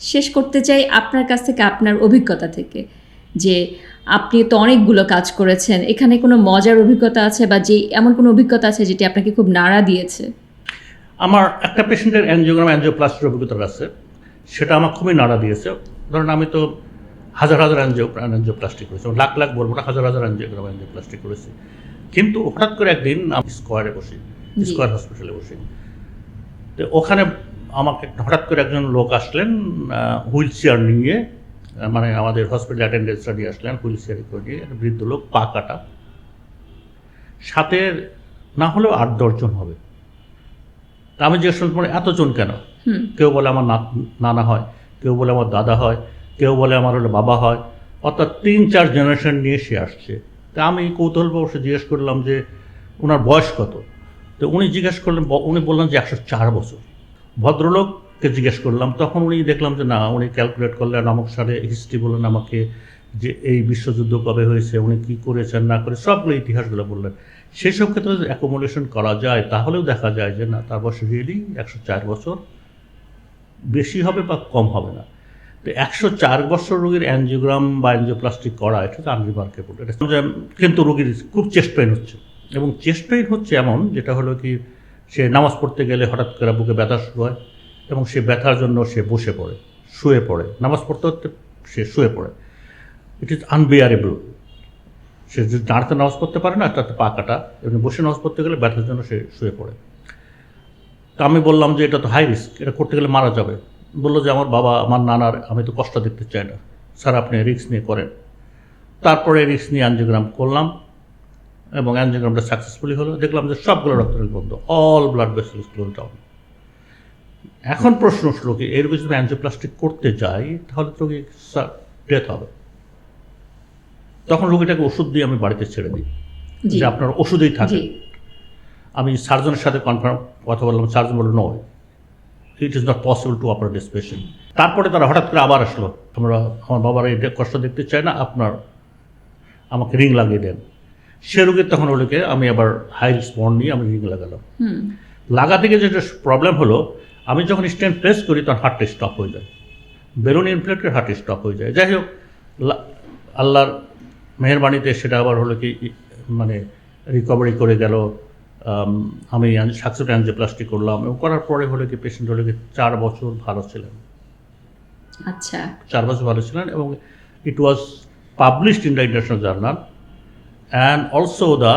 শেষ করতে চাই আপনার কাছ থেকে, আপনার অভিজ্ঞতা থেকে, যে আপনি তো অনেকগুলো কাজ করেছেন, এখানে কোনো মজার অভিজ্ঞতা আছে বা যে এমন কোনো অভিজ্ঞতা আছে যেটি আপনাকে খুব নাড়া দিয়েছে? আমার একটা পেশেন্টের অ্যাঞ্জিওপ্লাস্টির অভিজ্ঞতা আছে, সেটা আমার খুবই নাড়া দিয়েছে। ধরুন আমি তো হাজার হাজার অ্যাঞ্জিওপ্লাস্টি করেছি, লাখ লাখ বলবো না, হাজার হাজার অ্যাঞ্জিওপ্লাস্টি করেছি। কিন্তু হঠাৎ করে একদিন আমি স্কোয়ারে বসি, স্কোয়ার হসপিটালে বসি। তো ওখানে আমাকে হঠাৎ করে একজন লোক আসলেন হুইল চেয়ার নিয়ে, মানে আমাদের হসপিটাল অ্যাটেন্ডেন্সরা নিয়ে আসলেন হুইল চেয়ারে করে নিয়ে, বৃদ্ধ লোক, পা কাটা, সাথে না হলেও 8-10 জন হবে। তা আমি জিজ্ঞেস করলাম এতজন কেন? কেউ বলে আমার নানা হয়, কেউ বলে আমার দাদা হয়, কেউ বলে আমার হলো বাবা হয়, অর্থাৎ 3-4 জেনারেশন নিয়ে সে আসছে। তা আমি কৌতূহলবশত জিজ্ঞেস করলাম যে ওনার বয়স কত। তো উনি জিজ্ঞেস করলেন, উনি বললেন যে 104 বছর। ভদ্রলোককে জিজ্ঞেস করলাম, তখন উনি দেখলাম যে না, উনি ক্যালকুলেট করলেন, আমাকে সারে হিস্ট্রি বললেন আমাকে, যে এই বিশ্বযুদ্ধ কবে হয়েছে, উনি কী করেছেন না করে সবগুলো ইতিহাসগুলো বললেন। সেসব ক্ষেত্রে যদি অ্যাকোমোডেশন করা যায় তাহলেও দেখা যায় যে না, তার বয়স রিয়েলি 104 বছর, বেশি হবে বা কম হবে না। তো 104 বছর রোগীর অ্যাঞ্জিওগ্রাম বা অ্যাঞ্জিওপ্লাস্টি করা, এটা তো আনরিমার্কেবল। এটা কিন্তু রোগীর খুব চেস্ট পেইন হচ্ছে, এবং চেস্ট পেইন হচ্ছে এমন যেটা হলো কি, সে নামাজ পড়তে গেলে হঠাৎ করে বুকে ব্যথা শুরু হয়, এবং সে ব্যথার জন্য সে বসে পড়ে, শুয়ে পড়ে, নামাজ পড়তে পড়তে সে শুয়ে পড়ে। It is unbearable. সে যদি দাঁড়াতে নামাজ পড়তে পারে না, তাতে পা কাটা, এবং বসে নামাজ পড়তে গেলে ব্যথার জন্য সে শুয়ে পড়ে। তা আমি বললাম যে এটা তো হাই রিস্ক, এটা করতে গেলে মারা যাবে। বললো যে আমার বাবা, আমার নানার, আমি তো কষ্ট দেখতে চাই না, স্যার আপনি রিস্ক নিয়ে করেন। তারপরে রিস্ক নিয়ে অ্যাঞ্জিওগ্রাম করলাম, এবং অ্যাঞ্জিওগ্রামটা সাকসেসফুলি হলো। দেখলাম যে সবগুলো রক্তনালী বন্ধ, all blood vessels close down. এখন প্রশ্ন উঠলো কি, এর যদি অ্যাঞ্জিওপ্লাস্টিক করতে যাই তাহলে তো রোগী ডেথ হবে। তখন রোগীটাকে ওষুধ দিয়ে আমি বাড়িতে ছেড়ে দিই, যে আপনার ওষুধেই থাকে। আমি সার্জনের সাথে কনফার্ম কথা বললাম, সার্জন বলল no, it is not possible to operate this patient. তারপরে তারা হঠাৎ করে আবার আসলো, আমার বাবার এই কষ্ট দেখতে চাই না, আপনার আমাকে রিং লাগিয়ে দেন। সে রোগীর তখন ওগুলোকে আমি আবার হাই রিসপন্ড নিয়ে আমি রিং লাগালাম। লাগাতে গিয়ে যেটা প্রবলেম হলো, আমি যখন স্টেন্ট প্রেস করি তখন হার্টটা স্টপ হয়ে যায়, বেলুন ইনফ্লেটেড হার্ট স্টপ হয়ে যায়। যাই হোক, আল্লাহর মেহেরবানিতে সেটা আবার হলো কি, মানে রিকভারি করে গেল। আমি সাকসেসফুল অ্যাঞ্জিওপ্লাস্টি করলাম, এবং করার পরে হলো কি পেশেন্ট হলো কি 4 বছর ভালো ছিলেন। আচ্ছা, 4 বছর ভালো ছিলেন, এবং it was published in the international journal, and also the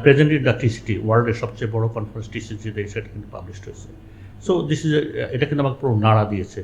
present in the TCT, ওয়ার্ল্ডের সবচেয়ে বড় কনফারেন্স টিসিটিতে সেটা কিন্তু পাবলিশড হয়েছে। সো দিস ইজ, এটা কিন্তু আমাকে পুরো নাড়া দিয়েছে।